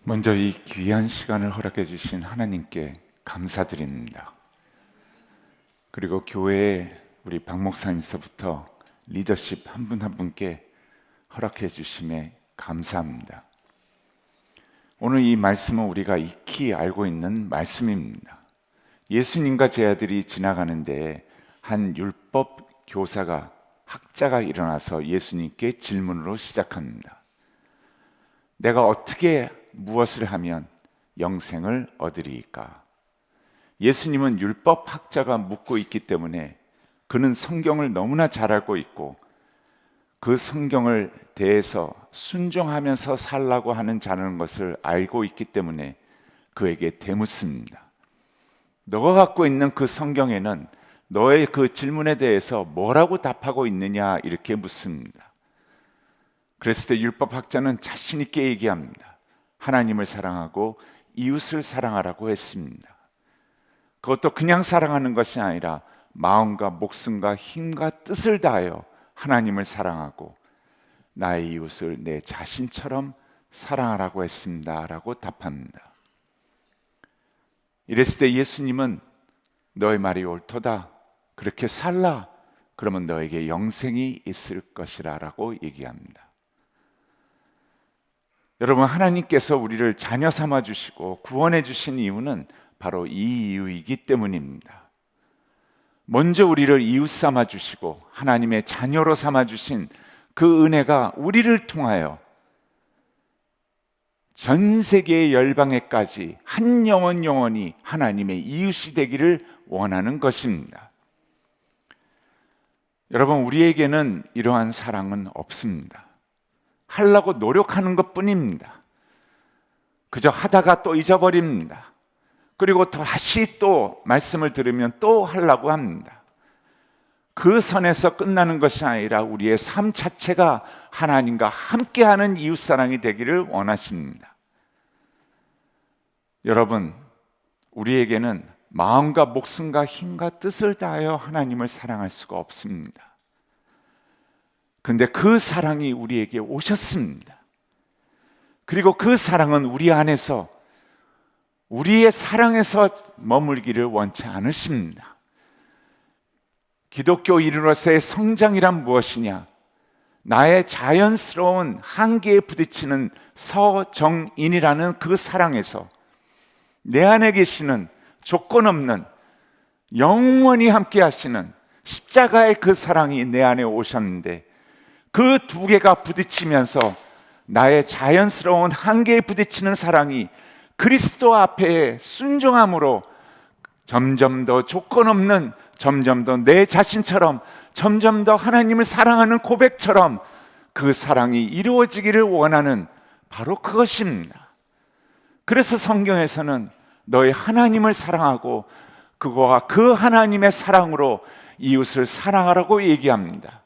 먼저 이 귀한 시간을 허락해 주신 하나님께 감사드립니다. 그리고 교회에 우리 박 목사님서부터 리더십 한 분 한 분께 허락해 주심에 감사합니다. 오늘 이 말씀은 우리가 익히 알고 있는 말씀입니다. 예수님과 제 아들이 지나가는데 한 율법 교사가 학자가 일어나서 예수님께 질문으로 시작합니다. 내가 어떻게 무엇을 하면 영생을 얻으리이까? 예수님은 율법 학자가 묻고 있기 때문에 그는 성경을 너무나 잘 알고 있고 그 성경을 대해서 순종하면서 살라고 하는 자라는 것을 알고 있기 때문에 그에게 대묻습니다. 너가 갖고 있는 그 성경에는 너의 그 질문에 대해서 뭐라고 답하고 있느냐 이렇게 묻습니다. 그랬을 때 율법 학자는 자신 있게 얘기합니다. 하나님을 사랑하고 이웃을 사랑하라고 했습니다. 그것도 그냥 사랑하는 것이 아니라 마음과 목숨과 힘과 뜻을 다하여 하나님을 사랑하고 나의 이웃을 내 자신처럼 사랑하라고 했습니다 라고 답합니다. 이랬을 때 예수님은 너의 말이 옳도다, 그렇게 살라, 그러면 너에게 영생이 있을 것이라 라고 얘기합니다. 여러분, 하나님께서 우리를 자녀 삼아 주시고 구원해 주신 이유는 바로 이 이유이기 때문입니다. 먼저 우리를 이웃 삼아 주시고 하나님의 자녀로 삼아 주신 그 은혜가 우리를 통하여 전 세계의 열방에까지 한 영혼 영혼이 하나님의 이웃이 되기를 원하는 것입니다. 여러분, 우리에게는 이러한 사랑은 없습니다. 하려고 노력하는 것뿐입니다. 그저 하다가 또 잊어버립니다. 그리고 다시 또 말씀을 들으면 또 하려고 합니다. 그 선에서 끝나는 것이 아니라 우리의 삶 자체가 하나님과 함께하는 이웃사랑이 되기를 원하십니다. 여러분, 우리에게는 마음과 목숨과 힘과 뜻을 다하여 하나님을 사랑할 수가 없습니다. 근데 그 사랑이 우리에게 오셨습니다. 그리고 그 사랑은 우리 안에서, 우리의 사랑에서 머물기를 원치 않으십니다. 기독교인으로서의 성장이란 무엇이냐? 나의 자연스러운 한계에 부딪히는 서정인이라는 그 사랑에서 내 안에 계시는 조건 없는 영원히 함께 하시는 십자가의 그 사랑이 내 안에 오셨는데 그 두 개가 부딪히면서 나의 자연스러운 한계에 부딪히는 사랑이 그리스도 앞에 순종함으로 점점 더 조건 없는, 점점 더 내 자신처럼, 점점 더 하나님을 사랑하는 고백처럼 그 사랑이 이루어지기를 원하는 바로 그것입니다. 그래서 성경에서는 너희 하나님을 사랑하고 그거와 그 하나님의 사랑으로 이웃을 사랑하라고 얘기합니다.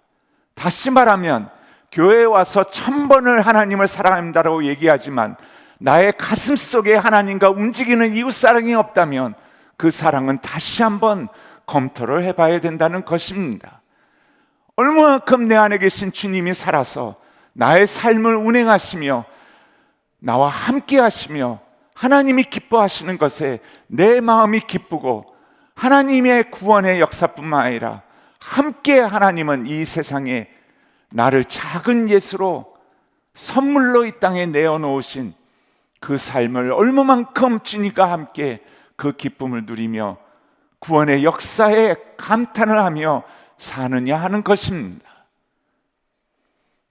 다시 말하면 교회에 와서 1000번을 하나님을 사랑합니다라고 얘기하지만 나의 가슴 속에 하나님과 움직이는 이웃사랑이 없다면 그 사랑은 다시 한번 검토를 해봐야 된다는 것입니다. 얼마만큼 내 안에 계신 주님이 살아서 나의 삶을 운행하시며 나와 함께 하시며 하나님이 기뻐하시는 것에 내 마음이 기쁘고 하나님의 구원의 역사뿐만 아니라 함께 하나님은 이 세상에 나를 작은 예수로 선물로 이 땅에 내어놓으신 그 삶을 얼마만큼 주님과 함께 그 기쁨을 누리며 구원의 역사에 감탄을 하며 사느냐 하는 것입니다.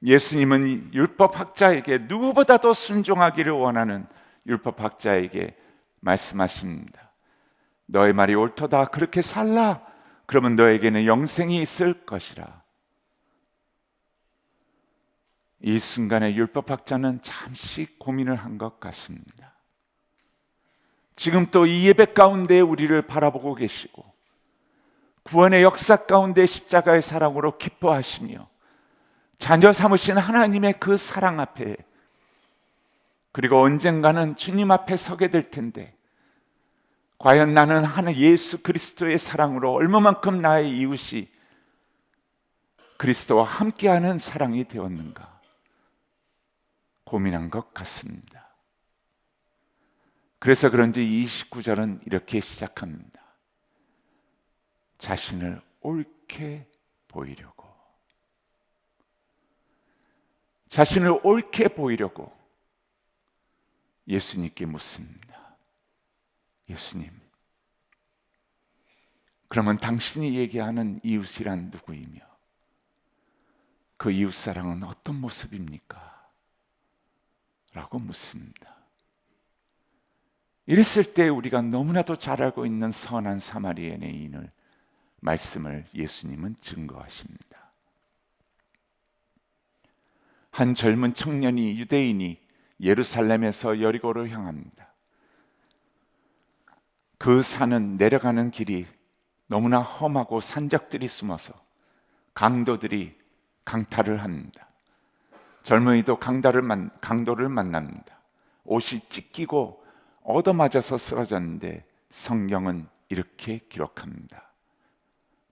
예수님은 율법학자에게 누구보다도 순종하기를 원하는 율법학자에게 말씀하십니다. 너의 말이 옳도다, 그렇게 살라, 그러면 너에게는 영생이 있을 것이라. 이 순간에 율법학자는 잠시 고민을 한 것 같습니다. 지금 또 이 예배 가운데 우리를 바라보고 계시고 구원의 역사 가운데 십자가의 사랑으로 기뻐하시며 자녀 삼으신 하나님의 그 사랑 앞에, 그리고 언젠가는 주님 앞에 서게 될 텐데 과연 나는 하나님 예수 그리스도의 사랑으로 얼마만큼 나의 이웃이 그리스도와 함께하는 사랑이 되었는가 고민한 것 같습니다. 그래서 그런지 29절은 이렇게 시작합니다. 자신을 옳게 보이려고. 자신을 옳게 보이려고 예수님께 묻습니다. 예수님, 그러면 당신이 얘기하는 이웃이란 누구이며 그 이웃사랑은 어떤 모습입니까? 라고 묻습니다. 이랬을 때 우리가 너무나도 잘 알고 있는 선한 사마리아인을 말씀을 예수님은 증거하십니다. 한 젊은 청년이 유대인이 예루살렘에서 여리고로 향합니다. 그 산은 내려가는 길이 너무나 험하고 산적들이 숨어서 강도들이 강탈을 합니다. 젊은이도 강도를 만납니다. 옷이 찢기고 얻어맞아서 쓰러졌는데 성경은 이렇게 기록합니다.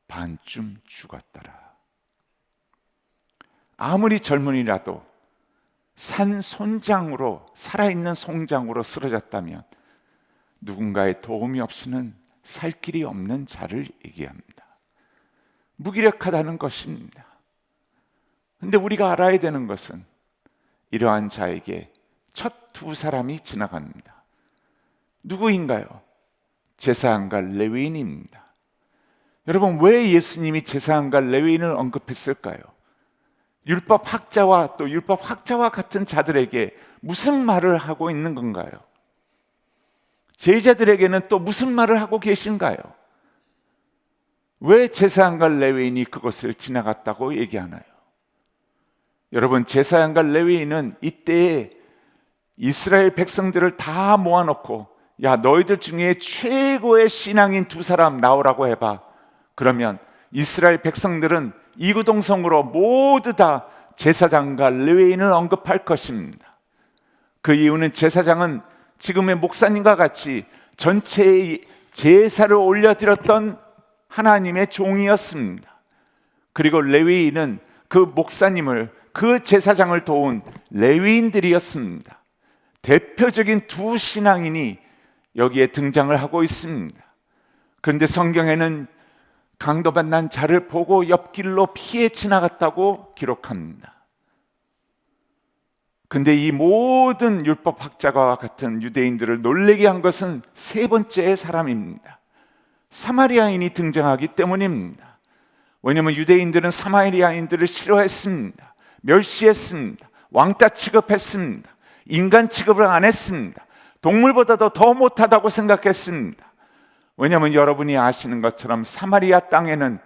반쯤 죽었더라. 아무리 젊은이라도 산 손장으로, 살아있는 송장으로 쓰러졌다면 누군가의 도움이 없이는 살 길이 없는 자를 얘기합니다. 무기력하다는 것입니다. 그런데 우리가 알아야 되는 것은 이러한 자에게 첫 두 사람이 지나갑니다. 누구인가요? 제사장과 레위인입니다. 여러분, 왜 예수님이 제사장과 레위인을 언급했을까요? 율법 학자와 또 율법 학자와 같은 자들에게 무슨 말을 하고 있는 건가요? 제자들에게는 또 무슨 말을 하고 계신가요? 왜 제사장과 레위인이 그것을 지나갔다고 얘기하나요? 여러분, 제사장과 레위인은 이때에 이스라엘 백성들을 다 모아놓고, 야, 너희들 중에 최고의 신앙인 두 사람 나오라고 해봐. 그러면 이스라엘 백성들은 이구동성으로 모두 다 제사장과 레위인을 언급할 것입니다. 그 이유는 제사장은 지금의 목사님과 같이 전체의 제사를 올려드렸던 하나님의 종이었습니다. 그리고 레위인은 그 목사님을, 그 제사장을 도운 레위인들이었습니다. 대표적인 두 신앙인이 여기에 등장을 하고 있습니다. 그런데 성경에는 강도받는 자를 보고 옆길로 피해 지나갔다고 기록합니다. 근데 이 모든 율법학자와 같은 유대인들을 놀라게 한 것은 세 번째 사람입니다. 사마리아인이 등장하기 때문입니다. 왜냐하면 유대인들은 사마리아인들을 싫어했습니다. 멸시했습니다. 왕따 취급했습니다. 인간 취급을 안 했습니다. 동물보다도 더 못하다고 생각했습니다. 왜냐하면 여러분이 아시는 것처럼 사마리아 땅에는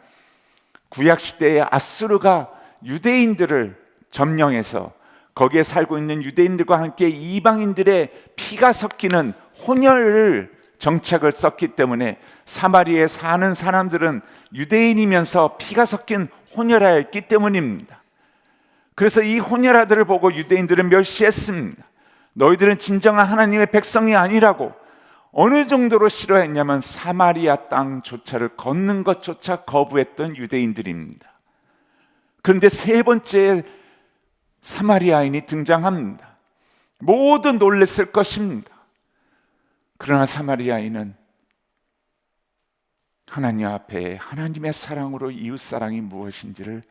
구약시대의 아수르가 유대인들을 점령해서 거기에 살고 있는 유대인들과 함께 이방인들의 피가 섞이는 혼혈을 정책을 썼기 때문에 사마리아에 사는 사람들은 유대인이면서 피가 섞인 혼혈아였기 때문입니다. 그래서 이 혼혈아들을 보고 유대인들은 멸시했습니다. 너희들은 진정한 하나님의 백성이 아니라고. 어느 정도로 싫어했냐면 사마리아 땅조차를 걷는 것조차 거부했던 유대인들입니다. 그런데 세 번째 사마리아인이 등장합니다. 모두 놀랐을 것입니다. 그러나 사마리아인은 하나님 앞에 하나님의 사랑으로 이웃사랑이 무엇인지를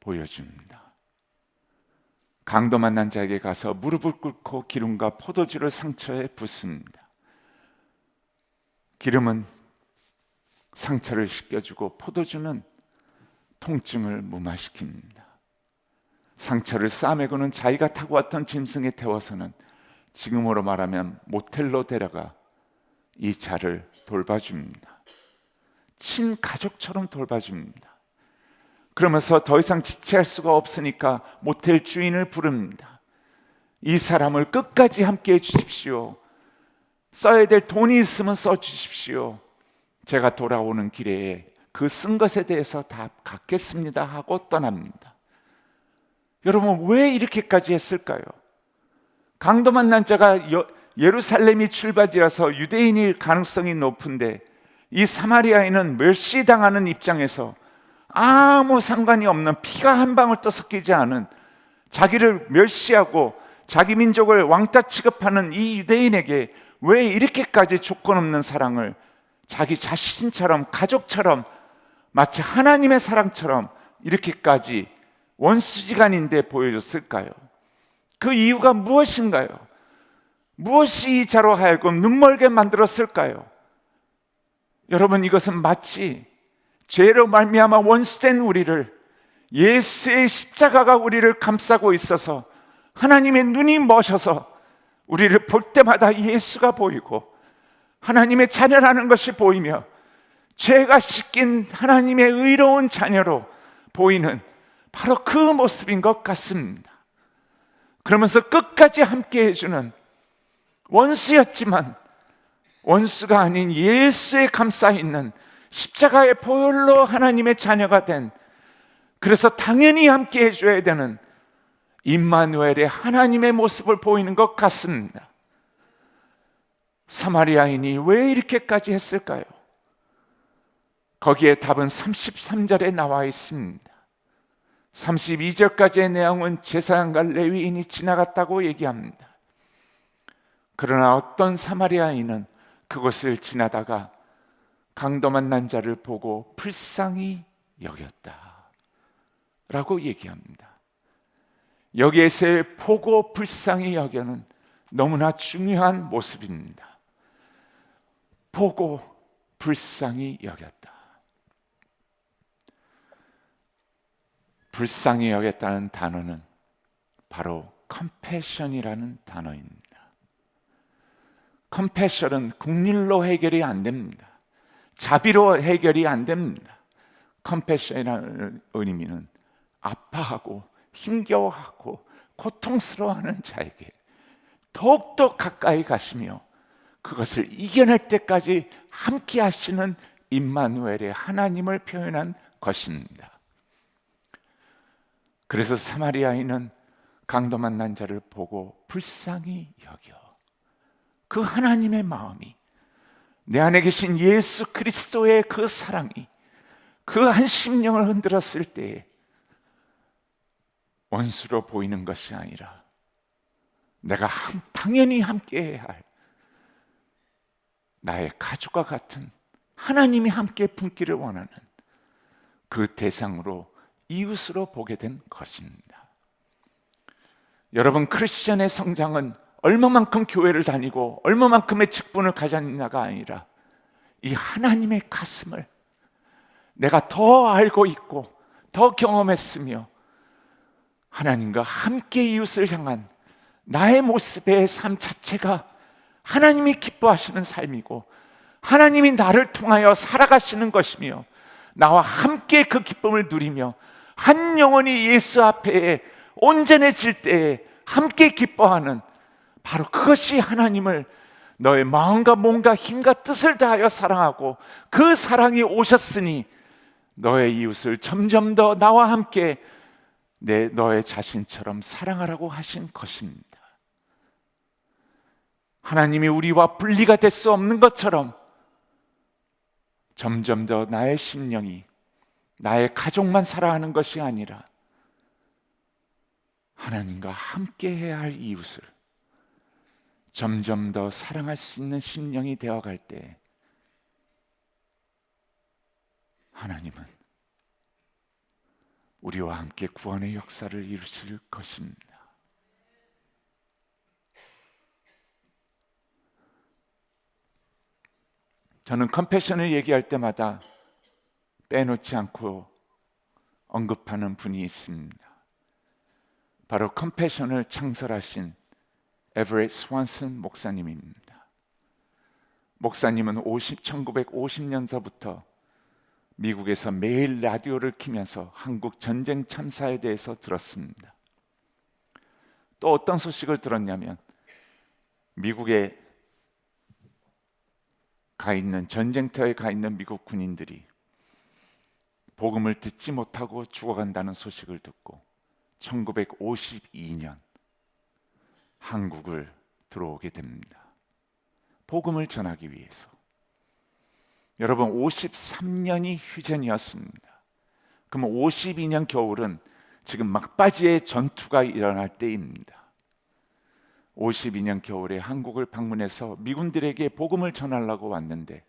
보여줍니다. 강도 만난 자에게 가서 무릎을 꿇고 기름과 포도주를 상처에 붓습니다. 기름은 상처를 씻겨주고 포도주는 통증을 무마시킵니다. 상처를 싸매고는 자기가 타고 왔던 짐승에 태워서는 지금으로 말하면 모텔로 데려가 이 자를 돌봐줍니다. 친가족처럼 돌봐줍니다. 그러면서 더 이상 지체할 수가 없으니까 모텔 주인을 부릅니다. 이 사람을 끝까지 함께 해주십시오. 써야 될 돈이 있으면 써주십시오. 제가 돌아오는 길에 그 쓴 것에 대해서 다 갚겠습니다 하고 떠납니다. 여러분, 왜 이렇게까지 했을까요? 강도 만난 자가 예루살렘이 출발지라서 유대인일 가능성이 높은데 이 사마리아인은 멸시당하는 입장에서 아무 상관이 없는 피가 한 방울도 섞이지 않은 자기를 멸시하고 자기 민족을 왕따 취급하는 이 유대인에게 왜 이렇게까지 조건 없는 사랑을 자기 자신처럼, 가족처럼, 마치 하나님의 사랑처럼 이렇게까지 원수지간인데 보여줬을까요? 그 이유가 무엇인가요? 무엇이 이자로 하여금 눈멀게 만들었을까요? 여러분, 이것은 마치 죄로 말미암아 원수된 우리를, 예수의 십자가가 우리를 감싸고 있어서 하나님의 눈이 머셔서 우리를 볼 때마다 예수가 보이고 하나님의 자녀라는 것이 보이며 죄가 씻긴 하나님의 의로운 자녀로 보이는 바로 그 모습인 것 같습니다. 그러면서 끝까지 함께 해주는, 원수였지만 원수가 아닌 예수에 감싸있는 십자가의 보혈로 하나님의 자녀가 된, 그래서 당연히 함께 해줘야 되는 임마누엘의 하나님의 모습을 보이는 것 같습니다. 사마리아인이 왜 이렇게까지 했을까요? 거기에 답은 33절에 나와 있습니다. 32절까지의 내용은 제사장과 레위인이 지나갔다고 얘기합니다. 그러나 어떤 사마리아인은 그곳을 지나다가 강도 만난 자를 보고 불쌍히 여겼다 라고 얘기합니다. 여기에서의 보고 불쌍히 여겨는 너무나 중요한 모습입니다. 보고 불쌍히 여겼다. 불쌍히 여겼다는 단어는 바로 compassion이라는 단어입니다. compassion은 국률로 해결이 안 됩니다. 자비로 해결이 안 됩니다. compassion이라는 의미는 아파하고 힘겨워하고 고통스러워하는 자에게 더욱더 가까이 가시며 그것을 이겨낼 때까지 함께 하시는 임마누엘의 하나님을 표현한 것입니다. 그래서 사마리아인은 강도 만난 자를 보고 불쌍히 여겨, 그 하나님의 마음이, 내 안에 계신 예수 그리스도의 그 사랑이 그 한 심령을 흔들었을 때에 원수로 보이는 것이 아니라 내가 당연히 함께해야 할 나의 가족과 같은, 하나님이 함께 품기를 원하는 그 대상으로, 이웃으로 보게 된 것입니다. 여러분, 크리스천의 성장은 얼마만큼 교회를 다니고 얼마만큼의 직분을 가졌냐가 아니라 이 하나님의 가슴을 내가 더 알고 있고 더 경험했으며 하나님과 함께 이웃을 향한 나의 모습의 삶 자체가 하나님이 기뻐하시는 삶이고 하나님이 나를 통하여 살아가시는 것이며 나와 함께 그 기쁨을 누리며 한 영혼이 예수 앞에 온전해질 때에 함께 기뻐하는, 바로 그것이 하나님을 너의 마음과 몸과 힘과 뜻을 다하여 사랑하고 그 사랑이 오셨으니 너의 이웃을 점점 더 나와 함께 너의 자신처럼 사랑하라고 하신 것입니다. 하나님이 우리와 분리가 될 수 없는 것처럼 점점 더 나의 심령이 나의 가족만 살아가는 것이 아니라 하나님과 함께 해야 할 이웃을 점점 더 사랑할 수 있는 심령이 되어갈 때 하나님은 우리와 함께 구원의 역사를 이루실 것입니다. 저는 컴패션을 얘기할 때마다 빼놓지 않고 언급하는 분이 있습니다. 바로 컴패션을 창설하신 에버ett 스완슨 목사님입니다. 목사님은 1950년서부터 미국에서 매일 라디오를 키면서 한국 전쟁 참사에 대해서 들었습니다. 또 어떤 소식을 들었냐면 미국에 가 있는, 전쟁터에 가 있는 미국 군인들이 복음을 듣지 못하고 죽어간다는 소식을 듣고 1952년 한국을 들어오게 됩니다. 복음을 전하기 위해서. 여러분, 53년이 휴전이었습니다. 그러면 52년 겨울은 지금 막바지의 전투가 일어날 때입니다. 52년 겨울에 한국을 방문해서 미군들에게 복음을 전하려고 왔는데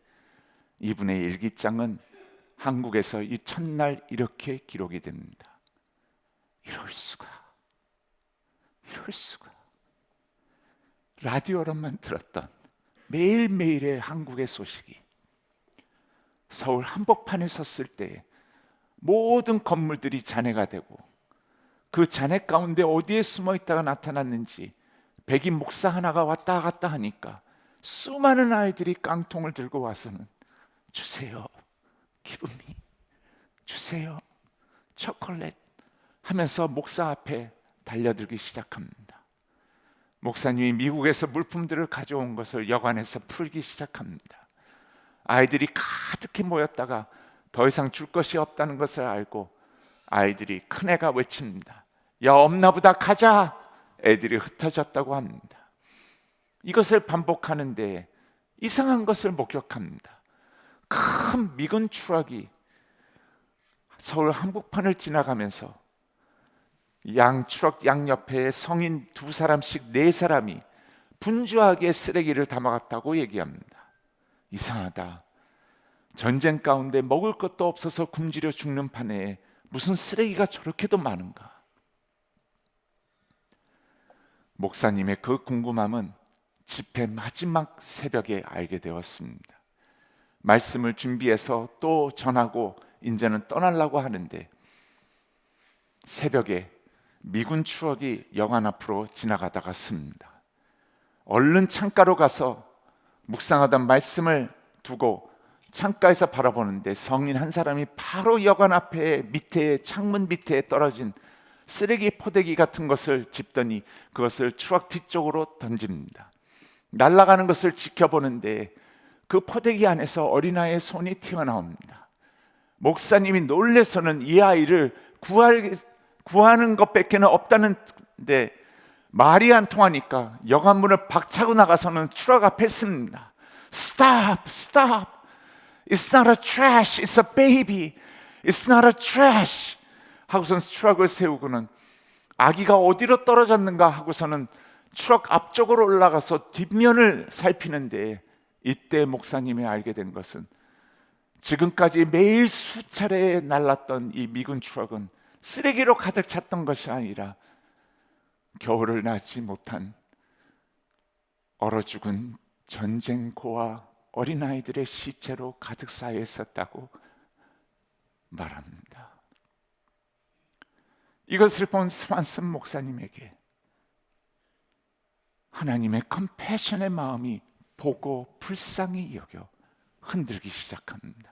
이분의 일기장은 한국에서 이 첫날 이렇게 기록이 됩니다. 이럴 수가. 라디오로만 들었던 매일매일의 한국의 소식이 서울 한복판에 섰을 때 모든 건물들이 잔해가 되고 그 잔해 가운데 어디에 숨어 있다가 나타났는지 백인 목사 하나가 왔다 갔다 하니까 수많은 아이들이 깡통을 들고 와서는 주세요, 기분이 주세요, 초콜릿 하면서 목사 앞에 달려들기 시작합니다. 목사님이 미국에서 물품들을 가져온 것을 여관에서 풀기 시작합니다. 아이들이 가득히 모였다가 더 이상 줄 것이 없다는 것을 알고 아이들이 큰애가 외칩니다. 야, 없나 보다, 가자. 애들이 흩어졌다고 합니다. 이것을 반복하는데 이상한 것을 목격합니다. 큰 미군 추락이 서울 한복판을 지나가면서 추락 양옆에 성인 2사람씩 4사람이 분주하게 쓰레기를 담아갔다고 얘기합니다. 이상하다. 전쟁 가운데 먹을 것도 없어서 굶주려 죽는 판에 무슨 쓰레기가 저렇게도 많은가? 목사님의 그 궁금함은 집회 마지막 새벽에 알게 되었습니다. 말씀을 준비해서 또 전하고 이제는 떠나려고 하는데 새벽에 미군 추억이 여관 앞으로 지나가다가 씁니다. 얼른 창가로 가서 묵상하던 말씀을 두고 창가에서 바라보는데 성인 한 사람이 바로 여관 앞에 밑에 창문 밑에 떨어진 쓰레기 포대기 같은 것을 짚더니 그것을 추락 뒤쪽으로 던집니다. 날아가는 것을 지켜보는데 그 포대기 안에서 어린아이의 손이 튀어나옵니다. 목사님이 놀래서는 이 아이를 구하는 것밖에는 없다는데 말이 안 통하니까 여관문을 박차고 나가서는 추락 앞에 씁니다. Stop, stop. It's not a trash, it's a baby. It's not a trash. 하고선 추락을 세우고는 아기가 어디로 떨어졌는가 하고서는 추락 앞쪽으로 올라가서 뒷면을 살피는데 이때 목사님이 알게 된 것은 지금까지 매일 수차례 날랐던 이 미군 추락은 쓰레기로 가득 찼던 것이 아니라 겨울을 나지 못한 얼어 죽은 전쟁고와 어린아이들의 시체로 가득 쌓여 있었다고 말합니다. 이것을 본 스완슨 목사님에게 하나님의 컴패션의 마음이 보고 불쌍히 여겨 흔들기 시작합니다.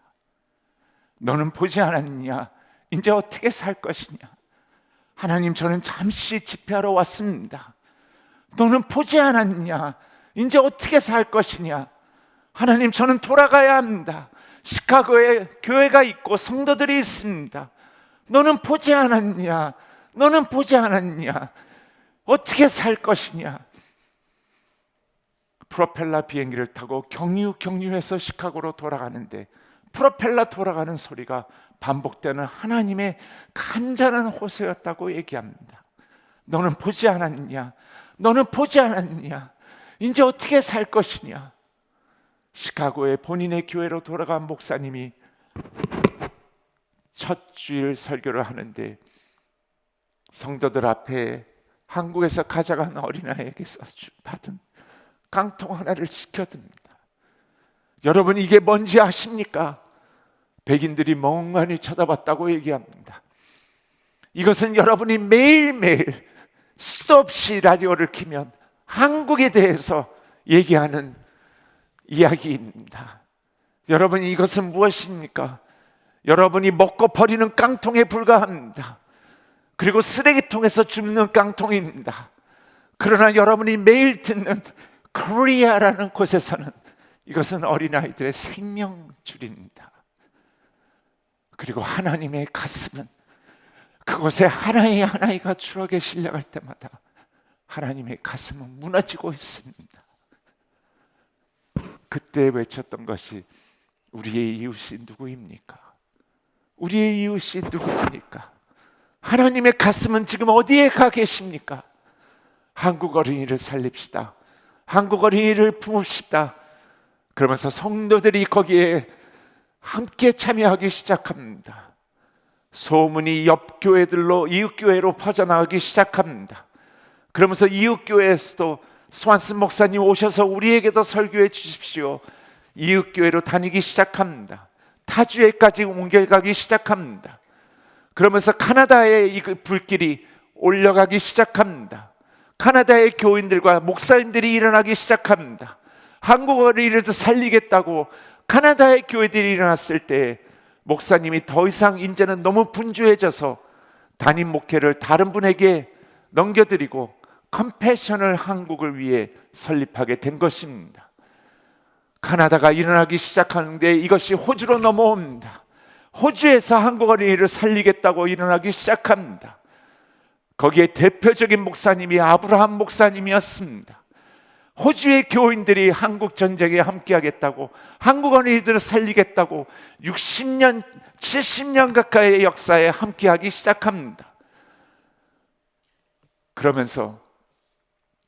너는 보지 않았느냐? 이제 어떻게 살 것이냐? 하나님, 저는 잠시 집회하러 왔습니다. 너는 보지 않았느냐? 이제 어떻게 살 것이냐? 하나님, 저는 돌아가야 합니다. 시카고에 교회가 있고 성도들이 있습니다. 너는 보지 않았느냐? 너는 보지 않았느냐? 어떻게 살 것이냐? 프로펠러 비행기를 타고 경유해서 시카고로 돌아가는데 프로펠러 돌아가는 소리가 반복되는 하나님의 간절한 호소였다고 얘기합니다. 너는 보지 않았느냐? 너는 보지 않았느냐? 이제 어떻게 살 것이냐? 시카고에 본인의 교회로 돌아간 목사님이 첫 주일 설교를 하는데 성도들 앞에 한국에서 가져간 어린아이에게서 받은 깡통 하나를 지켜듭니다. 여러분, 이게 뭔지 아십니까? 백인들이 멍하니 쳐다봤다고 얘기합니다. 이것은 여러분이 매일매일 수도 없이 라디오를 켜면 한국에 대해서 얘기하는 이야기입니다. 여러분, 이것은 무엇입니까? 여러분이 먹고 버리는 깡통에 불과합니다. 그리고 쓰레기통에서 줍는 깡통입니다. 그러나 여러분이 매일 듣는 코리아라는 곳에서는 이것은 어린아이들의 생명줄입니다. 그리고 하나님의 가슴은 그곳에 하나의 하나이가 추락에 실려갈 때마다 하나님의 가슴은 무너지고 있습니다. 그때 외쳤던 것이 우리의 이웃이 누구입니까? 우리의 이웃이 누구입니까? 하나님의 가슴은 지금 어디에 가 계십니까? 한국 어린이를 살립시다. 한국 어린이를 품읍시다. 그러면서 성도들이 거기에 함께 참여하기 시작합니다. 소문이 옆 교회들로, 이웃 교회로 퍼져나가기 시작합니다. 그러면서 이웃 교회에서도 스완슨 목사님 오셔서 우리에게도 설교해 주십시오. 이웃 교회로 다니기 시작합니다. 타주에까지 옮겨가기 시작합니다. 그러면서 카나다의 이 불길이 올려가기 시작합니다. 카나다의 교인들과 목사님들이 일어나기 시작합니다. 한국 어린이를 살리겠다고 카나다의 교회들이 일어났을 때 목사님이 더 이상 이제는 너무 분주해져서 담임 목회를 다른 분에게 넘겨드리고 컴패션을 한국을 위해 설립하게 된 것입니다. 카나다가 일어나기 시작하는데 이것이 호주로 넘어옵니다. 호주에서 한국 어린이를 살리겠다고 일어나기 시작합니다. 거기에 대표적인 목사님이 아브라함 목사님이었습니다. 호주의 교인들이 한국 전쟁에 함께하겠다고, 한국 어린이들을 살리겠다고 60년, 70년 가까이의 역사에 함께하기 시작합니다. 그러면서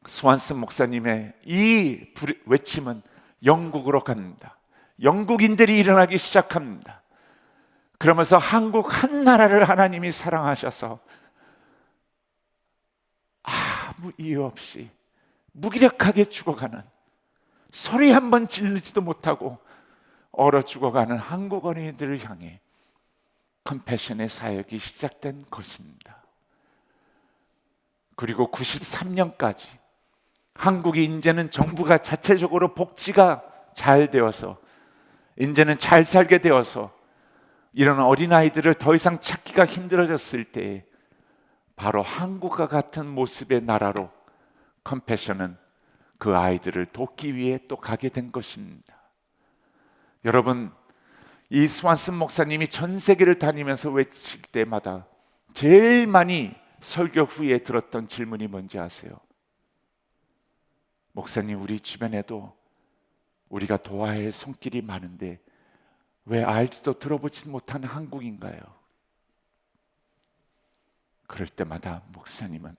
스완슨 목사님의 이 외침은 영국으로 갑니다. 영국인들이 일어나기 시작합니다. 그러면서 한국 한 나라를 하나님이 사랑하셔서 아무 이유 없이 무기력하게 죽어가는, 소리 한번 지르지도 못하고 얼어 죽어가는 한국 어린이들을 향해 컴패션의 사역이 시작된 것입니다. 그리고 93년까지 한국이 이제는 정부가 자체적으로 복지가 잘 되어서 이제는 잘 살게 되어서 이런 어린아이들을 더 이상 찾기가 힘들어졌을 때 바로 한국과 같은 모습의 나라로 컴패션은 그 아이들을 돕기 위해 또 가게 된 것입니다. 여러분, 이 스완슨 목사님이 전 세계를 다니면서 외칠 때마다 제일 많이 설교 후에 들었던 질문이 뭔지 아세요? 목사님, 우리 주변에도 우리가 도와야 할 손길이 많은데 왜 알지도 들어보지 못한 한국인가요? 그럴 때마다 목사님은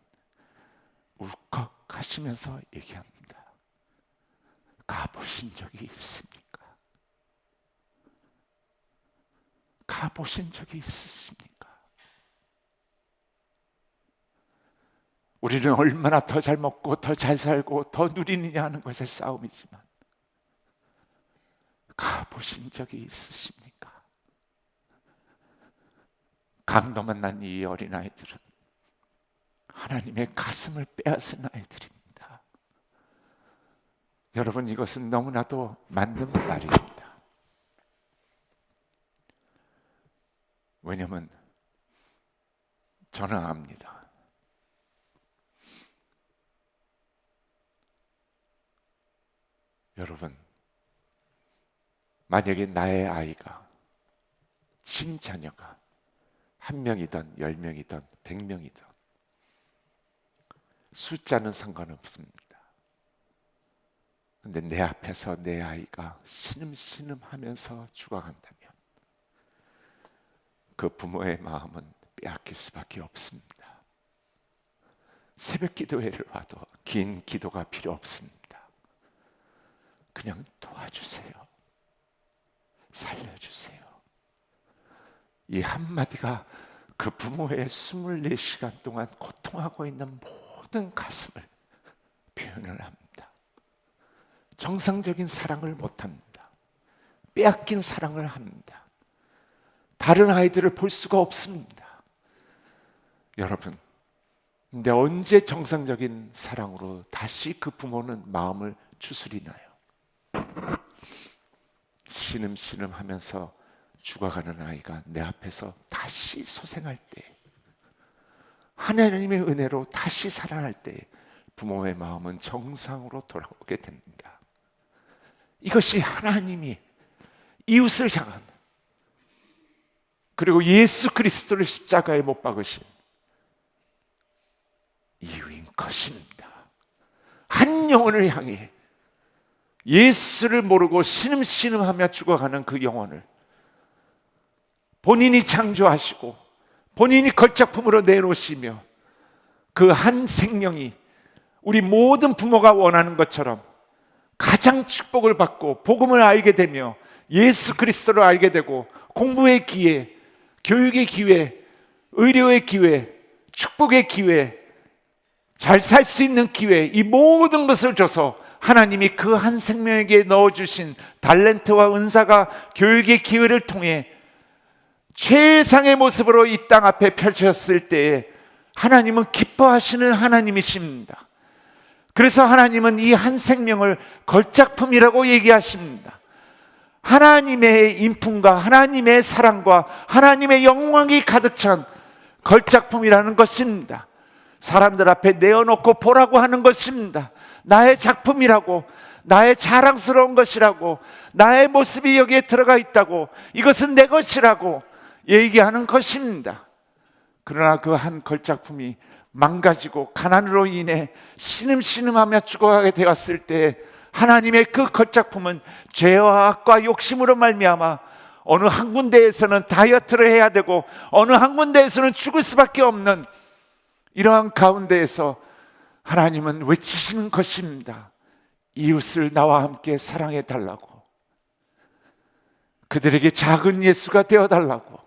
울컥하시면서 얘기합니다. 가보신 적이 있습니까? 가보신 적이 있으십니까? 우리는 얼마나 더 잘 먹고 더 잘 살고 더 누리느냐 하는 것의 싸움이지만 가보신 적이 있으십니까? 강도 만난 이 어린아이들은 하나님의 가슴을 빼앗은 아이들입니다. 여러분, 이것은 너무나도 맞는 말입니다. 왜냐하면 저는 압니다. 여러분, 만약에 나의 아이가, 친자녀가 1명이든 10명이든 100명이든 숫자는 상관없습니다. 근데 내 앞에서 내 아이가 신음신음 하면서 죽어간다면 그 부모의 마음은 빼앗길 수밖에 없습니다. 새벽 기도회를 와도 긴 기도가 필요 없습니다. 그냥 도와주세요. 살려주세요. 이 한마디가 그 부모의 24시간 동안 고통하고 있는 모든 가슴을 표현을 합니다. 정상적인 사랑을 못합니다. 빼앗긴 사랑을 합니다. 다른 아이들을 볼 수가 없습니다. 여러분, 근데 언제 정상적인 사랑으로 다시 그 부모는 마음을 추스리나요? 신음신음 하면서 죽어가는 아이가 내 앞에서 다시 소생할 때, 하나님의 은혜로 다시 살아날 때 부모의 마음은 정상으로 돌아오게 됩니다. 이것이 하나님이 이웃을 향한, 그리고 예수 그리스도를 십자가에 못 박으신 이유인 것입니다. 한 영혼을 향해 예수를 모르고 신음신음하며 죽어가는 그 영혼을 본인이 창조하시고 본인이 걸작품으로 내놓으시며 그 한 생명이 우리 모든 부모가 원하는 것처럼 가장 축복을 받고 복음을 알게 되며 예수 그리스도를 알게 되고 공부의 기회, 교육의 기회, 의료의 기회, 축복의 기회, 잘 살 수 있는 기회, 이 모든 것을 줘서 하나님이 그 한 생명에게 넣어주신 달란트와 은사가 교육의 기회를 통해 최상의 모습으로 이 땅 앞에 펼쳐졌을 때에 하나님은 기뻐하시는 하나님이십니다. 그래서 하나님은 이 한 생명을 걸작품이라고 얘기하십니다. 하나님의 인품과 하나님의 사랑과 하나님의 영광이 가득 찬 걸작품이라는 것입니다. 사람들 앞에 내어놓고 보라고 하는 것입니다. 나의 작품이라고, 나의 자랑스러운 것이라고, 나의 모습이 여기에 들어가 있다고, 이것은 내 것이라고 얘기하는 것입니다. 그러나 그 한 걸작품이 망가지고 가난으로 인해 신음신음하며 죽어가게 되었을 때 하나님의 그 걸작품은 죄와 악과 욕심으로 말미암아 어느 한 군데에서는 다이어트를 해야 되고 어느 한 군데에서는 죽을 수밖에 없는 이러한 가운데에서 하나님은 외치시는 것입니다. 이웃을 나와 함께 사랑해 달라고, 그들에게 작은 예수가 되어 달라고,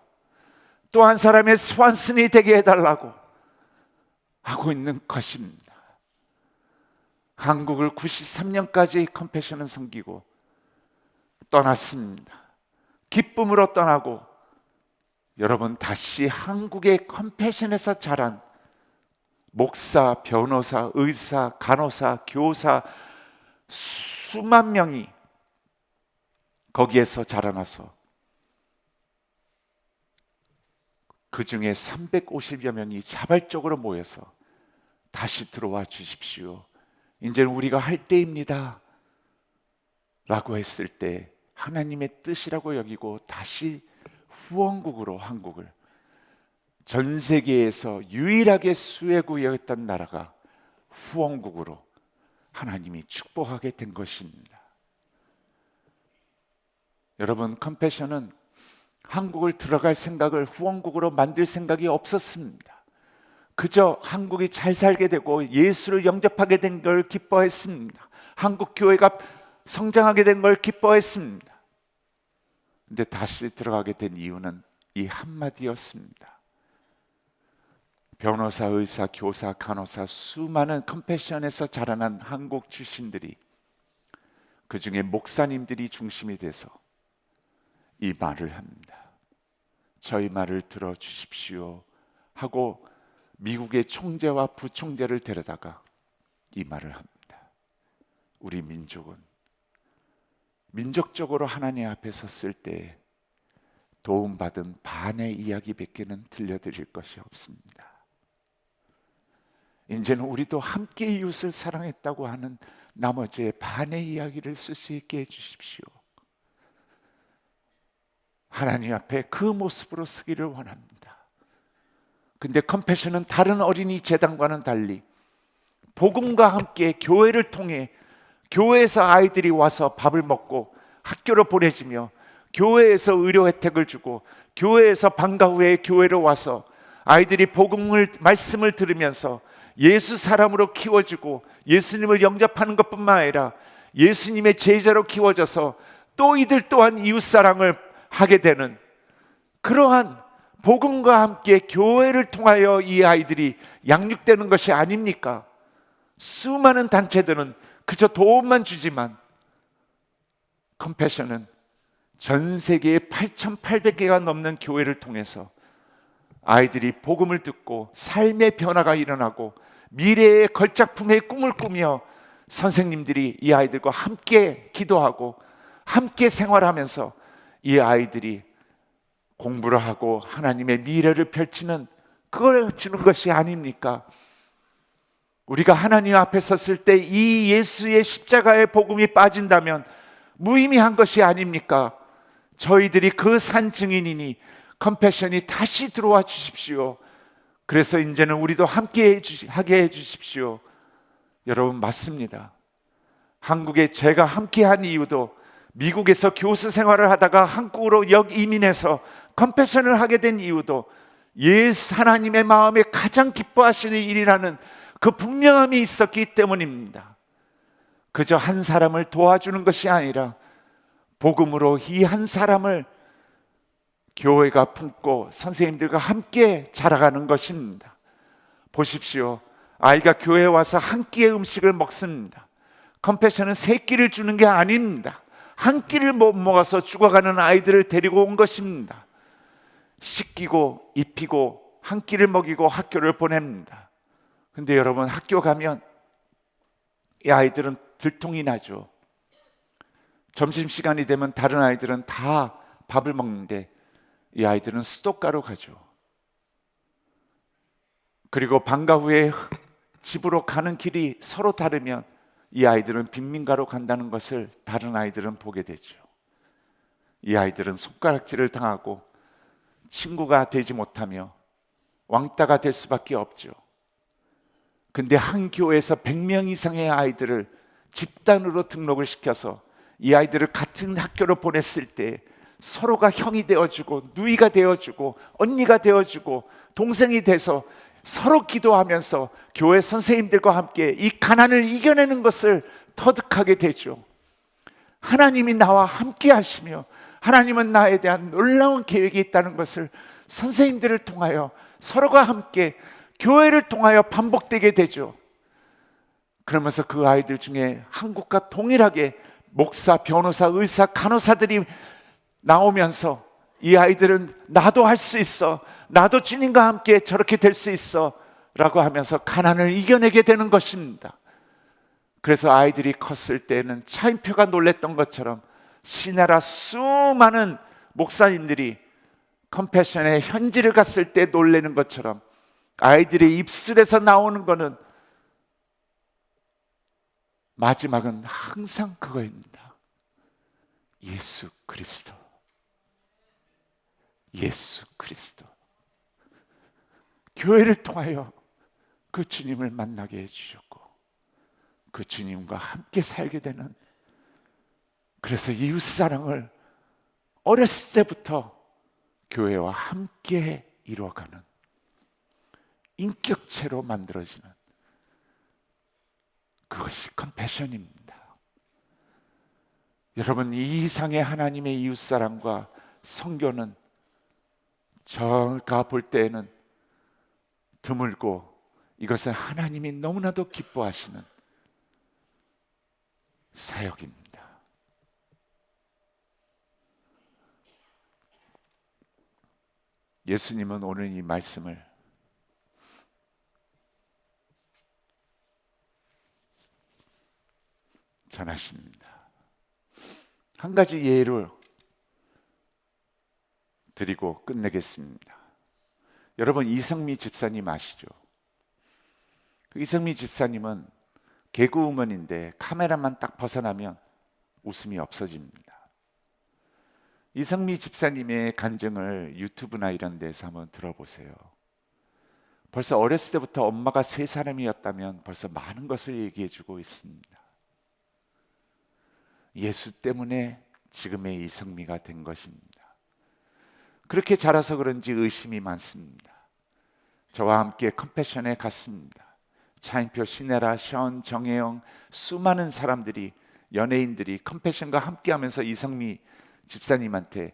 또 한 사람의 스완슨이 되게 해달라고 하고 있는 것입니다. 한국을 93년까지 컴패션은 섬기고 떠났습니다. 기쁨으로 떠나고 여러분 다시 한국의 컴패션에서 자란 목사, 변호사, 의사, 간호사, 교사 수만 명이 거기에서 자라나서 그 중에 350여 명이 자발적으로 모여서 다시 들어와 주십시오, 이제는 우리가 할 때입니다 라고 했을 때 하나님의 뜻이라고 여기고 다시 후원국으로 한국을, 전 세계에서 유일하게 수혜구역이었던 나라가 후원국으로 하나님이 축복하게 된 것입니다. 여러분, 컴패션은 한국을 들어갈 생각을 후원국으로 만들 생각이 없었습니다. 그저 한국이 잘 살게 되고 예수를 영접하게 된 걸 기뻐했습니다. 한국 교회가 성장하게 된 걸 기뻐했습니다. 근데 다시 들어가게 된 이유는 이 한마디였습니다. 변호사, 의사, 교사, 간호사 수많은 컴패션에서 자라난 한국 출신들이, 그 중에 목사님들이 중심이 돼서 이 말을 합니다. 저희 말을 들어주십시오 하고 미국의 총재와 부총재를 데려다가 이 말을 합니다. 우리 민족은 민족적으로 하나님 앞에 섰을 때 도움받은 반의 이야기밖에는 들려드릴 것이 없습니다. 이제는 우리도 함께 이웃을 사랑했다고 하는 나머지의 반의 이야기를 쓸 수 있게 해주십시오. 하나님 앞에 그 모습으로 쓰기를 원합니다. 근데 컴패션은 다른 어린이 재단과는 달리 복음과 함께 교회를 통해 교회에서 아이들이 와서 밥을 먹고 학교로 보내지며 교회에서 의료 혜택을 주고 교회에서 방과 후에 교회로 와서 아이들이 복음을 말씀을 들으면서 예수 사람으로 키워지고 예수님을 영접하는 것뿐만 아니라 예수님의 제자로 키워져서 또 이들 또한 이웃사랑을 하게 되는 그러한 복음과 함께 교회를 통하여 이 아이들이 양육되는 것이 아닙니까? 수많은 단체들은 그저 도움만 주지만 컴패션은 전 세계에 8,800개가 넘는 교회를 통해서 아이들이 복음을 듣고 삶의 변화가 일어나고 미래의 걸작품의 꿈을 꾸며 선생님들이 이 아이들과 함께 기도하고 함께 생활하면서 이 아이들이 공부를 하고 하나님의 미래를 펼치는 그걸 주는 것이 아닙니까? 우리가 하나님 앞에 섰을 때 이 예수의 십자가의 복음이 빠진다면 무의미한 것이 아닙니까? 저희들이 그 산 증인이니 컴패션이 다시 들어와 주십시오. 그래서 이제는 우리도 함께 하게 해주십시오. 여러분, 맞습니다. 한국에 제가 함께한 이유도 미국에서 교수 생활을 하다가 한국으로 역이민해서 컴패션을 하게 된 이유도 예수 하나님의 마음에 가장 기뻐하시는 일이라는 그 분명함이 있었기 때문입니다. 그저 한 사람을 도와주는 것이 아니라 복음으로 이 한 사람을 교회가 품고 선생님들과 함께 자라가는 것입니다. 보십시오. 아이가 교회에 와서 한 끼의 음식을 먹습니다. 컴패션은 세 끼를 주는 게 아닙니다. 한 끼를 못 먹어서 죽어가는 아이들을 데리고 온 것입니다. 씻기고 입히고 한 끼를 먹이고 학교를 보냅니다. 근데 여러분, 학교 가면 이 아이들은 들통이 나죠. 점심시간이 되면 다른 아이들은 다 밥을 먹는데 이 아이들은 수도가로 가죠. 그리고 방과 후에 집으로 가는 길이 서로 다르면 이 아이들은 빈민가로 간다는 것을 다른 아이들은 보게 되죠. 이 아이들은 손가락질을 당하고 친구가 되지 못하며 왕따가 될 수밖에 없죠. 근데 한 교회에서 100명 이상의 아이들을 집단으로 등록을 시켜서 이 아이들을 같은 학교로 보냈을 때 서로가 형이 되어주고 누이가 되어주고 언니가 되어주고 동생이 돼서 서로 기도하면서 교회 선생님들과 함께 이 가난을 이겨내는 것을 터득하게 되죠. 하나님이 나와 함께 하시며 하나님은 나에 대한 놀라운 계획이 있다는 것을 선생님들을 통하여 서로가 함께 교회를 통하여 반복되게 되죠. 그러면서 그 아이들 중에 한국과 동일하게 목사, 변호사, 의사, 간호사들이 나오면서 이 아이들은 나도 할 수 있어, 나도 주님과 함께 저렇게 될 수 있어 라고 하면서 가난을 이겨내게 되는 것입니다. 그래서 아이들이 컸을 때는 차인표가 놀랬던 것처럼 시내라 수많은 목사님들이 컴패션의 현지를 갔을 때 놀라는 것처럼 아이들의 입술에서 나오는 것은 마지막은 항상 그거입니다. 예수 그리스도, 예수 그리스도. 교회를 통하여 그 주님을 만나게 해주셨고 그 주님과 함께 살게 되는, 그래서 이웃사랑을 어렸을 때부터 교회와 함께 이루어가는 인격체로 만들어지는 그것이 컴패션입니다. 여러분, 이 이상의 하나님의 이웃사랑과 성교는 제가 볼 때에는 드물고 이것은 하나님이 너무나도 기뻐하시는 사역입니다. 예수님은 오늘 이 말씀을 전하십니다. 한 가지 예를 드리고 끝내겠습니다. 여러분, 이성미 집사님 아시죠? 그 이성미 집사님은 개그우먼인데 카메라만 딱 벗어나면 웃음이 없어집니다. 이성미 집사님의 간증을 유튜브나 이런 데서 한번 들어보세요. 벌써 어렸을 때부터 엄마가 세 사람이었다면 벌써 많은 것을 얘기해주고 있습니다. 예수 때문에 지금의 이성미가 된 것입니다. 그렇게 자라서 그런지 의심이 많습니다. 저와 함께 컴패션에 갔습니다. 차인표, 신혜라, 션, 정혜영, 수많은 사람들이, 연예인들이 컴패션과 함께하면서 이성미 집사님한테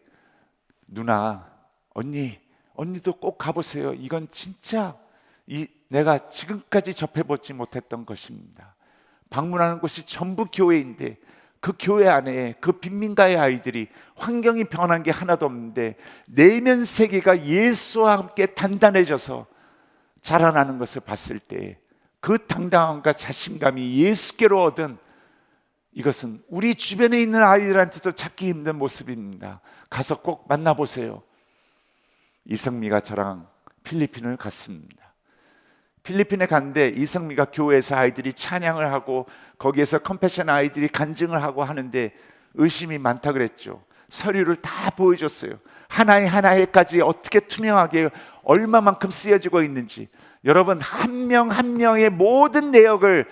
누나, 언니도 꼭 가보세요. 이건 진짜 내가 지금까지 접해보지 못했던 것입니다. 방문하는 곳이 전부 교회인데 그 교회 안에 그 빈민가의 아이들이 환경이 변한 게 하나도 없는데 내면 세계가 예수와 함께 단단해져서 자라나는 것을 봤을 때 그 당당함과 자신감이 예수께로 얻은, 이것은 우리 주변에 있는 아이들한테도 찾기 힘든 모습입니다. 가서 꼭 만나보세요. 이성미가 저랑 필리핀을 갔습니다. 필리핀에 갔는데 이성미가 교회에서 아이들이 찬양을 하고 거기에서 컴패션 아이들이 간증을 하고 하는데 의심이 많다 그랬죠. 서류를 다 보여줬어요. 하나하나에까지 어떻게 투명하게 얼마만큼 쓰여지고 있는지. 여러분, 한 명 한 명의 모든 내역을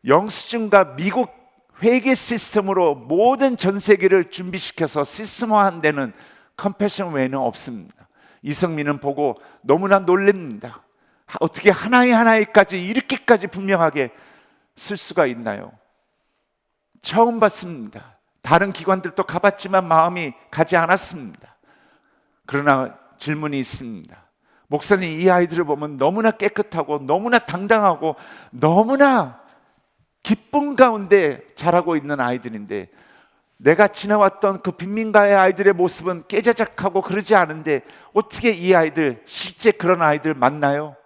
영수증과 미국 회계 시스템으로 모든 전 세계를 준비시켜서 시스템화한 데는 컴패션 외에는 없습니다. 이성민은 보고 너무나 놀랍니다. 어떻게 하나의 하나의까지 이렇게까지 분명하게 쓸 수가 있나요? 처음 봤습니다. 다른 기관들도 가봤지만 마음이 가지 않았습니다. 그러나 질문이 있습니다. 목사님, 이 아이들을 보면 너무나 깨끗하고 너무나 당당하고 너무나 기쁨 가운데 자라고 있는 아이들인데, 내가 지나왔던 그 빈민가의 아이들의 모습은 깨자작하고 그러지 않은데 어떻게 이 아이들, 실제 그런 아이들 맞나요?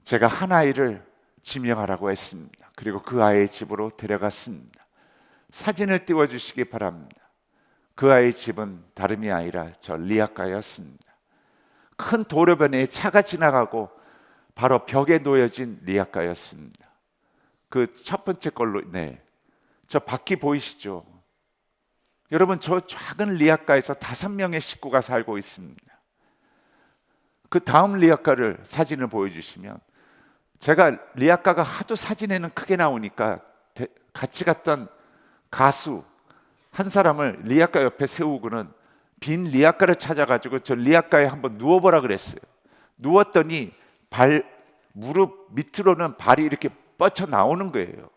제가 한 아이를 지명하라고 했습니다. 그리고 그 아이의 집으로 데려갔습니다. 사진을 띄워주시기 바랍니다. 그 아이의 집은 다름이 아니라 저 리아카였습니다. 큰 도로변에 차가 지나가고 바로 벽에 놓여진 리아카였습니다. 그 첫 번째 걸로, 네, 저 바퀴 보이시죠? 여러분, 저 작은 리아카에서 5명의 식구가 살고 있습니다. 그 다음 리아카를 사진을 보여주시면, 제가 리아카가 하도 사진에는 크게 나오니까 같이 갔던 가수 한 사람을 리아카 옆에 세우고는 빈 리아카를 찾아가지고 저 리아카에 한번 누워보라 그랬어요. 누웠더니 무릎 밑으로는 발이 이렇게 뻗쳐 나오는 거예요.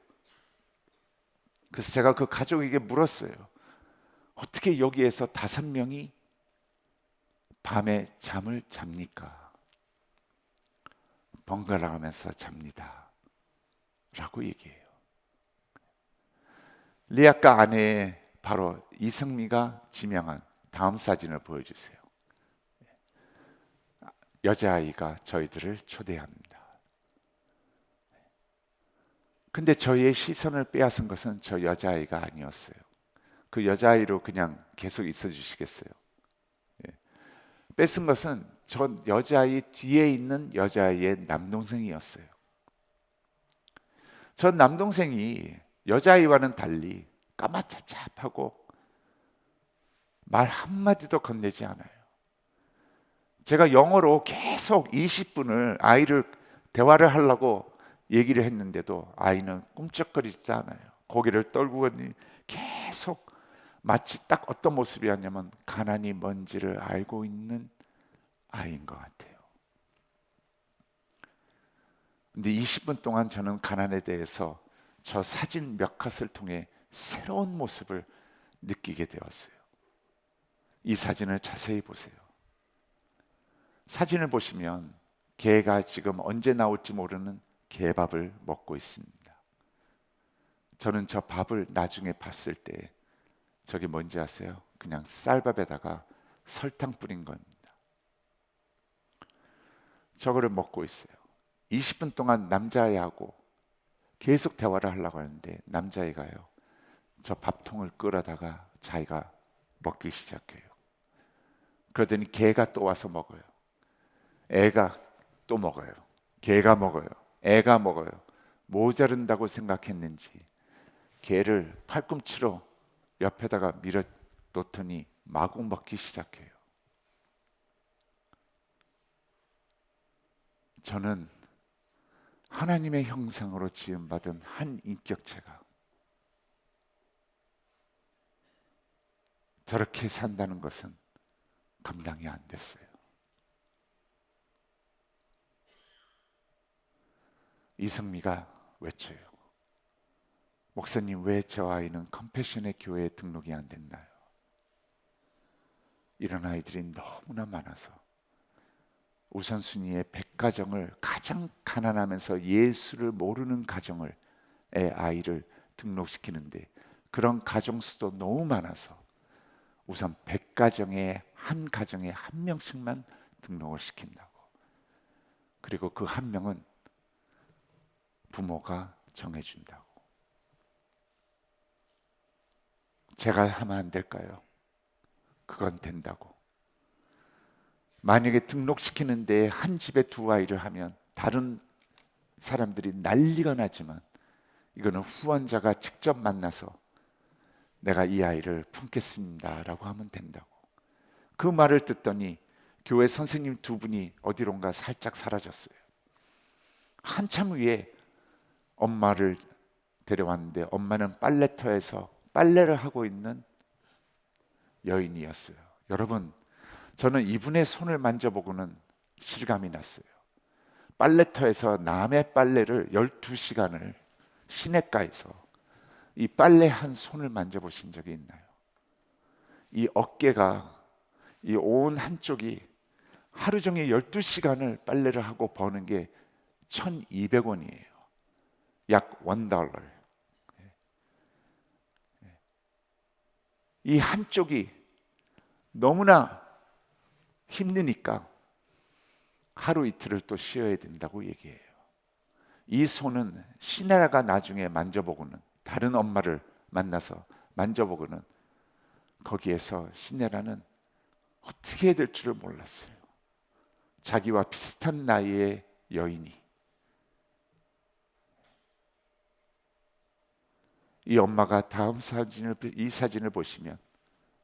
그래서 제가 그 가족에게 물었어요. 어떻게 여기에서 5명이 밤에 잠을 잡니까? 번갈아 가면서 잡니다 라고 얘기해요. 리아카 아내의 바로 이승미가 지명한 다음 사진을 보여주세요. 여자아이가 저희들을 초대합니다. 근데 저희의 시선을 빼앗은 것은 저 여자아이가 아니었어요. 그 여자아이로 그냥 계속 있어 주시겠어요? 뺏은 것은 저 여자아이 뒤에 있는 여자아이의 남동생이었어요. 저 남동생이 여자아이와는 달리 까마잡잡하고 말 한마디도 건네지 않아요. 제가 영어로 계속 20분을 아이를 대화를 하려고 얘기를 했는데도 아이는 꿈쩍거리지 않아요. 고개를 떨구더니 계속 마치 딱 어떤 모습이었냐면 가난이 뭔지를 알고 있는 아이인 것 같아요. 근데 20분 동안 저는 가난에 대해서 저 사진 몇 컷을 통해 새로운 모습을 느끼게 되었어요. 이 사진을 자세히 보세요. 사진을 보시면 개가 지금 언제 나올지 모르는 개밥을 먹고 있습니다. 저는 저 밥을 나중에 봤을 때 저게 뭔지 아세요? 그냥 쌀밥에다가 설탕 뿌린 겁니다. 저거를 먹고 있어요. 20분 동안 남자아이하고 계속 대화를 하려고 하는데 남자아이가요, 저 밥통을 끌어다가 자기가 먹기 시작해요. 그러더니 개가 또 와서 먹어요. 애가 또 먹어요. 개가 먹어요. 애가 먹어요. 모자른다고 생각했는지 개를 팔꿈치로 옆에다가 밀어 놓더니 마구 먹기 시작해요. 저는 하나님의 형상으로 지음받은 한 인격체가 저렇게 산다는 것은 감당이 안 됐어요. 이승미가 외쳐요. 목사님, 왜 저 아이는 컴패션의 교회에 등록이 안 됐나요? 이런 아이들이 너무나 많아서 우선순위의 100가정을, 가장 가난하면서 예수를 모르는 가정을 아이를 등록시키는데 그런 가정 수도 너무 많아서 우선 100가정에 한 가정에 한 명씩만 등록을 시킨다고. 그리고 그 한 명은 부모가 정해준다고. 제가 하면 안 될까요? 그건 된다고. 만약에 등록시키는데 한 집에 2아이를 하면 다른 사람들이 난리가 나지만 이거는 후원자가 직접 만나서 내가 이 아이를 품겠습니다 라고 하면 된다고. 그 말을 듣더니 교회 선생님 2분이 어디론가 살짝 사라졌어요. 한참 후에 엄마를 데려왔는데 엄마는 빨래터에서 빨래를 하고 있는 여인이었어요. 여러분, 저는 이분의 손을 만져보고는 실감이 났어요. 빨래터에서 남의 빨래를 12시간을 시냇가에서 이 빨래 한 손을 만져보신 적이 있나요? 이 어깨가, 이 온 한쪽이 하루 종일 12시간을 빨래를 하고 버는 게 1,200원이에요. 약 $1. 이 한쪽이 너무나 힘드니까 하루 이틀을 또 쉬어야 된다고 얘기해요. 이 손은 시내가 나중에 만져보고는, 다른 엄마를 만나서 만져보고는, 거기에서 시내라는 어떻게 해야 될 줄을 몰랐어요. 자기와 비슷한 나이의 여인이, 이 엄마가 다음 사진을, 이 사진을 보시면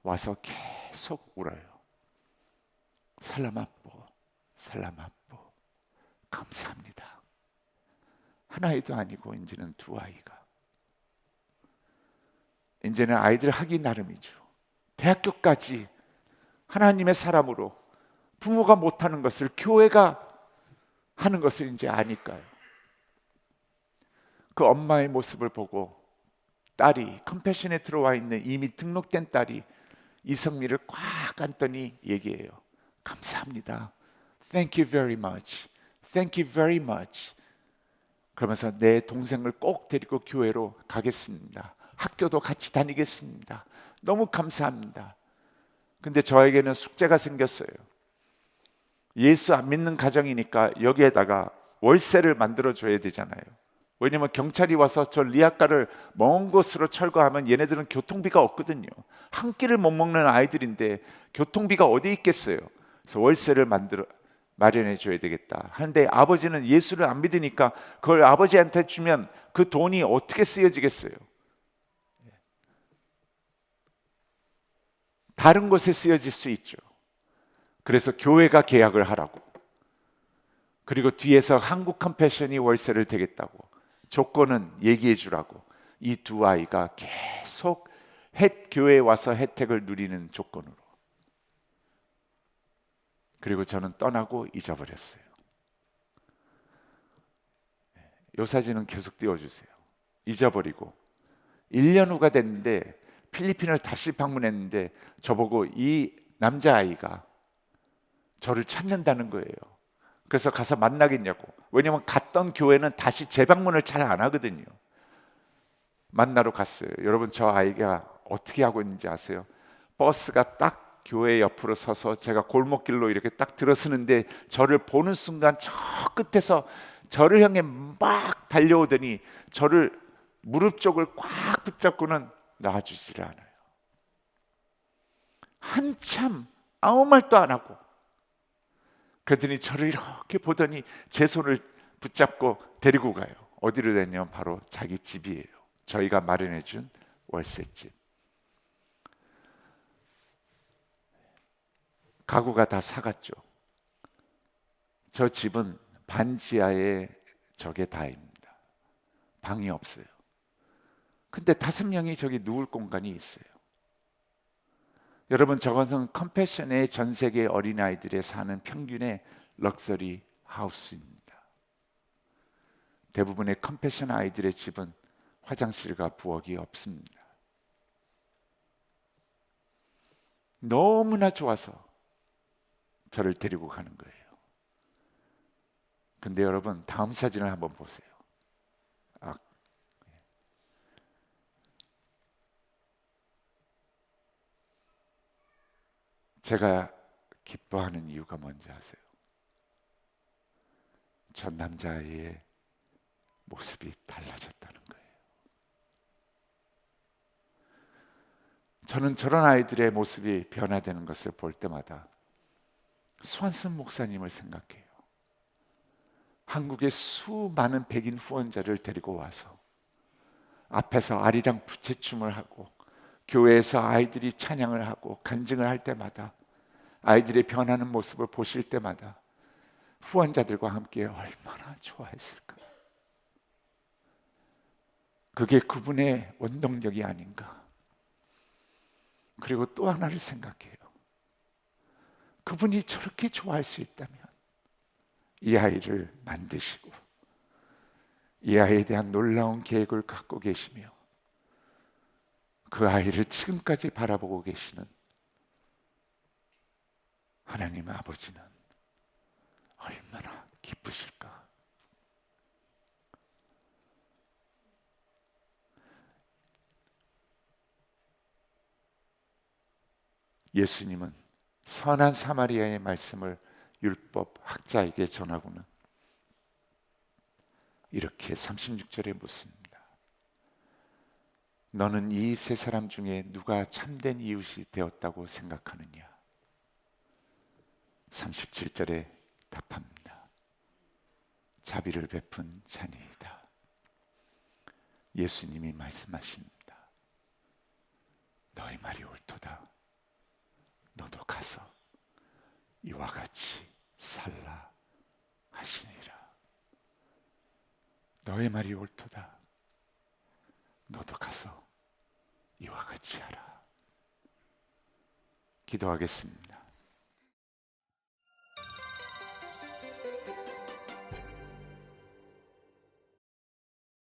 와서 계속 울어요. 살라마뽀, 살라마뽀, 감사합니다. 하나이도 아니고 이제는 두 아이가, 이제는 아이들 하기 나름이죠. 대학교까지 하나님의 사람으로 부모가 못하는 것을 교회가 하는 것을 이제 아니까요. 그 엄마의 모습을 보고 딸이, 컴패션에 들어와 있는 이미 등록된 딸이 이성미를 꽉 안더니 얘기해요. 감사합니다. Thank you very much. Thank you very much. 그러면서 내 동생을 꼭 데리고 교회로 가겠습니다. 학교도 같이 다니겠습니다. 너무 감사합니다. 근데 저에게는 숙제가 생겼어요. 예수 안 믿는 가정이니까 여기에다가 월세를 만들어줘야 되잖아요. 왜냐면 경찰이 와서 저 리아카를 먼 곳으로 철거하면 얘네들은 교통비가 없거든요. 한 끼를 못 먹는 아이들인데 교통비가 어디 있겠어요. 그래서 월세를 마련해 줘야 되겠다 하는데, 아버지는 예수를 안 믿으니까 그걸 아버지한테 주면 그 돈이 어떻게 쓰여지겠어요. 다른 곳에 쓰여질 수 있죠. 그래서 교회가 계약을 하라고, 그리고 뒤에서 한국 컴패션이 월세를 대겠다고, 조건은 얘기해 주라고, 이 두 아이가 계속 교회에 와서 혜택을 누리는 조건으로. 그리고 저는 떠나고 잊어버렸어요. 이 사진은 계속 띄워주세요. 잊어버리고 1년 후가 됐는데 필리핀을 다시 방문했는데 저보고 이 남자아이가 저를 찾는다는 거예요. 그래서 가서 만나겠냐고. 왜냐면 갔던 교회는 다시 재방문을 잘 안 하거든요. 만나러 갔어요. 여러분, 저 아이가 어떻게 하고 있는지 아세요? 버스가 딱 교회 옆으로 서서 제가 골목길로 이렇게 딱 들어서는데 저를 보는 순간 저 끝에서 저를 향해 막 달려오더니 저를 무릎 쪽을 꽉 붙잡고는 놔주질 않아요. 한참 아무 말도 안 하고, 그러더니 저를 이렇게 보더니 제 손을 붙잡고 데리고 가요. 어디로 됐냐면 바로 자기 집이에요. 저희가 마련해 준 월세집. 가구가 다 사갔죠. 저 집은 반지하에 저게 다입니다. 방이 없어요. 근데 5명이 저기 누울 공간이 있어요. 여러분, 저것은 컴패션의 전 세계 어린아이들의 사는 평균의 럭셔리 하우스입니다. 대부분의 컴패션 아이들의 집은 화장실과 부엌이 없습니다. 너무나 좋아서 저를 데리고 가는 거예요. 근데 여러분, 다음 사진을 한번 보세요. 제가 기뻐하는 이유가 뭔지 아세요? 전 남자아이의 모습이 달라졌다는 거예요. 저는 저런 아이들의 모습이 변화되는 것을 볼 때마다 스완슨 목사님을 생각해요. 한국의 수많은 백인 후원자를 데리고 와서 앞에서 아리랑 부채춤을 하고 교회에서 아이들이 찬양을 하고 간증을 할 때마다, 아이들의 변하는 모습을 보실 때마다 후원자들과 함께 얼마나 좋아했을까. 그게 그분의 원동력이 아닌가. 그리고 또 하나를 생각해요. 그분이 저렇게 좋아할 수 있다면 이 아이를 만드시고 이 아이에 대한 놀라운 계획을 갖고 계시며 그 아이를 지금까지 바라보고 계시는 하나님 아버지는 얼마나 기쁘실까? 예수님은 선한 사마리아의 말씀을 율법 학자에게 전하고는 이렇게 36절에 묻습니다. 너는 이 세 사람 중에 누가 참된 이웃이 되었다고 생각하느냐? 37절에 답합니다. 자비를 베푼 자니이다. 예수님이 말씀하십니다. 너의 말이 옳도다. 너도 가서 이와 같이 살라 하시니라. 너의 말이 옳도다. 너도 가서 이와 같이 하라. 기도하겠습니다.